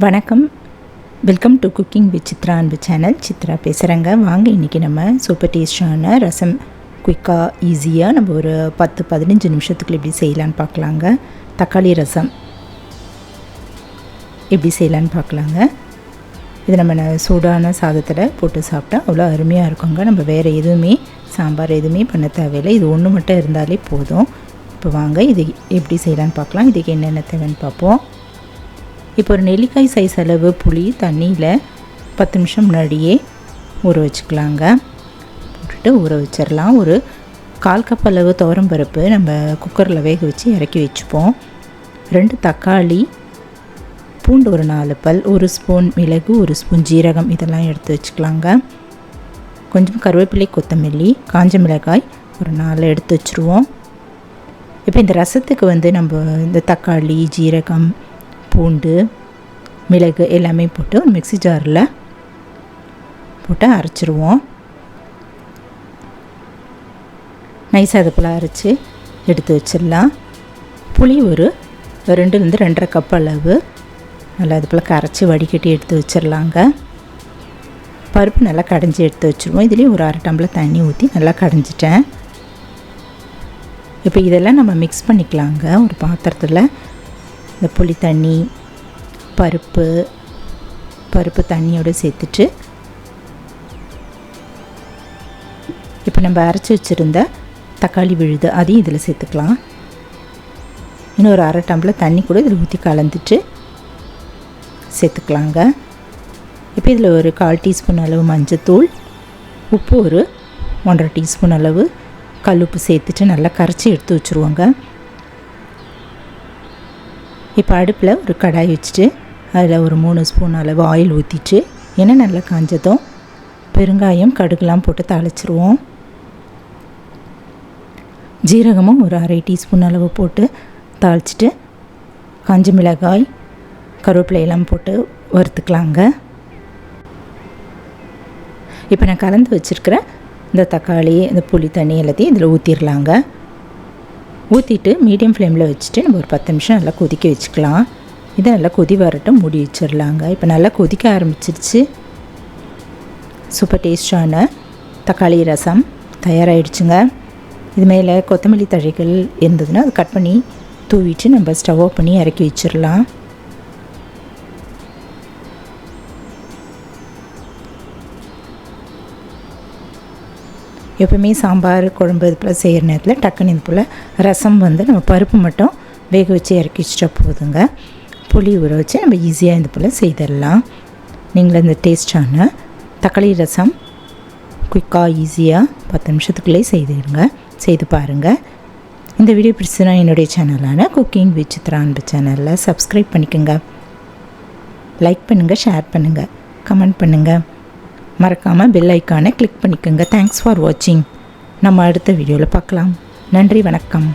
வணக்கம். Welcome to cooking with Chitra அன்பு channel. Chitra பேசுகிறேங்க. வாங்க இன்றைக்கி நம்ம சூப்பர் டேஸ்டான ரசம் குயிக்காக ஈஸியாக நம்ம ஒரு 10-15 நிமிஷத்துக்குள்ள எப்படி செய்யலான்னு பார்க்கலாங்க. தக்காளி ரசம் எப்படி செய்யலான்னு பார்க்கலாங்க. இது நம்ம சூடான சாதத்தில் போட்டு சாப்பிட்டா அவ்வளோ அருமையாக இருக்குங்க. நம்ம வேறு எதுவுமே சாம்பார் எதுவுமே பண்ண தேவையில்லை. இது ஒன்று மட்டும் இருந்தாலே போதும். இப்போ வாங்க இது எப்படி செய்யலான்னு பார்க்கலாம். இதுக்கு என்னென்ன தேவைன்னு பார்ப்போம். இப்போ ஒரு நெல்லிக்காய் சைஸ் அளவு புளி தண்ணியில் 10 நிமிஷம் முன்னாடியே ஊற வச்சுக்கலாங்க. போட்டுட்டு ஊற வச்சிடலாம். ஒரு 1/4 கப் அளவு துவரம்பருப்பு நம்ம குக்கரில் வேக வச்சு இறக்கி வச்சுப்போம். 2 தக்காளி, பூண்டு ஒரு 4 பல், 1 ஸ்பூன் மிளகு, 1 ஸ்பூன் ஜீரகம் இதெல்லாம் எடுத்து வச்சுக்கலாங்க. கொஞ்சம் கருவேப்பிலை, கொத்தமல்லி, காஞ்ச மிளகாய் ஒரு 4 எடுத்து வச்சுருவோம். இப்போ இந்த ரசத்துக்கு நம்ம இந்த தக்காளி, ஜீரகம், பூண்டு, மிளகு எல்லாமே போட்டு ஒரு மிக்ஸி ஜாரில் போட்டு அரைச்சிருவோம். நைஸாக அது போல் அரைச்சி எடுத்து வச்சிடலாம். புளி ஒரு 2-2 1/2 கப் அளவு நல்லா அது போல் கரைச்சி வடிகட்டி எடுத்து வச்சிடலாங்க. பருப்பு நல்லா கடைஞ்சி எடுத்து வச்சுருவோம். இதுலேயும் ஒரு 1/2 டம்ளர் தண்ணி ஊற்றி நல்லா கடைஞ்சிட்டேன். இப்போ இதெல்லாம் நம்ம மிக்ஸ் பண்ணிக்கலாங்க. ஒரு பாத்திரத்தில் இந்த புளி தண்ணி, பருப்பு தண்ணியோடு சேர்த்துட்டு இப்போ நம்ம அரைச்சி வச்சுருந்த தக்காளி விழுது அதையும் இதில் சேர்த்துக்கலாம். இன்னும் ஒரு 1/2 டம்ளர் தண்ணி கூட இதில் ஊற்றி கலந்துட்டு சேர்த்துக்கலாங்க. இப்போ இதில் ஒரு 1/4 டீஸ்பூன் அளவு மஞ்சத்தூள், உப்பு ஒரு 1/2 டீஸ்பூன் அளவு கல்லுப்பு சேர்த்துட்டு நல்லா கரைச்சி எடுத்து வச்சுருவோங்க. இப்போ அடுப்பில் ஒரு கடாய் வச்சுட்டு அதில் ஒரு 3 ஸ்பூன் அளவு ஆயில் ஊற்றிட்டு எண்ணெய் நல்லா காஞ்சதும் பெருங்காயம், கடுகுலாம் போட்டு தாளிச்சிருவோம். ஜீரகமும் ஒரு 1/2 டீஸ்பூன் அளவு போட்டு தாளிச்சிட்டு காஞ்ச மிளகாய், கருவேப்பிலையெல்லாம் போட்டு வறுத்துக்கலாங்க. இப்போ நான் கலந்து வச்சுருக்கிற இந்த தக்காளி, இந்த புளி தண்ணி எல்லாத்தையும் இதில் ஊற்றிடலாங்க. ஊற்றிட்டு மீடியம் ஃப்ளேமில் வச்சுட்டு நம்ம ஒரு 10 நிமிஷம் நல்லா கொதிக்க வச்சுக்கலாம். இதை நல்லா கொதி வரட்டும், மூடி வச்சிடலாங்க. இப்போ நல்லா கொதிக்க ஆரம்பிச்சிருச்சு. சூப்பர் டேஸ்டான தக்காளி ரசம் தயாராகிடுச்சுங்க. இது மேலே கொத்தமல்லி தழைகள் இருந்ததுன்னா அதை கட் பண்ணி தூவிட்டு நம்ம ஸ்டவ் ஆஃப் பண்ணி இறக்கி வச்சிடலாம். எப்பவுமே சாம்பார் குழம்பு இது போல் செய்கிற நேரத்தில் டக்குன்னு இது போல் ரசம் நம்ம பருப்பு மட்டும் வேக வச்சு இறக்கி வச்சுட்டா போதுங்க. புளி ஊற வச்சு நம்ம ஈஸியாக இது போல் செய்திடலாம். நீங்களும் இந்த டேஸ்டான தக்காளி ரசம் குயிக்காக ஈஸியாக 10 நிமிஷத்துக்குள்ளே செய்து பாருங்கள். இந்த வீடியோ பிடிச்சதுன்னா என்னுடைய சேனலான குக்கிங் வித் சித்ரா அன்பு சேனலில் சப்ஸ்கிரைப் பண்ணிக்கோங்க. லைக் பண்ணுங்கள், ஷேர் பண்ணுங்கள், கமெண்ட் பண்ணுங்கள். மறக்காமல் பெல் ஐக்கானை கிளிக் பண்ணிக்கோங்க. தேங்க்ஸ் ஃபார் வாட்சிங். நம்ம அடுத்த வீடியோவில் பார்க்கலாம். நன்றி, வணக்கம்.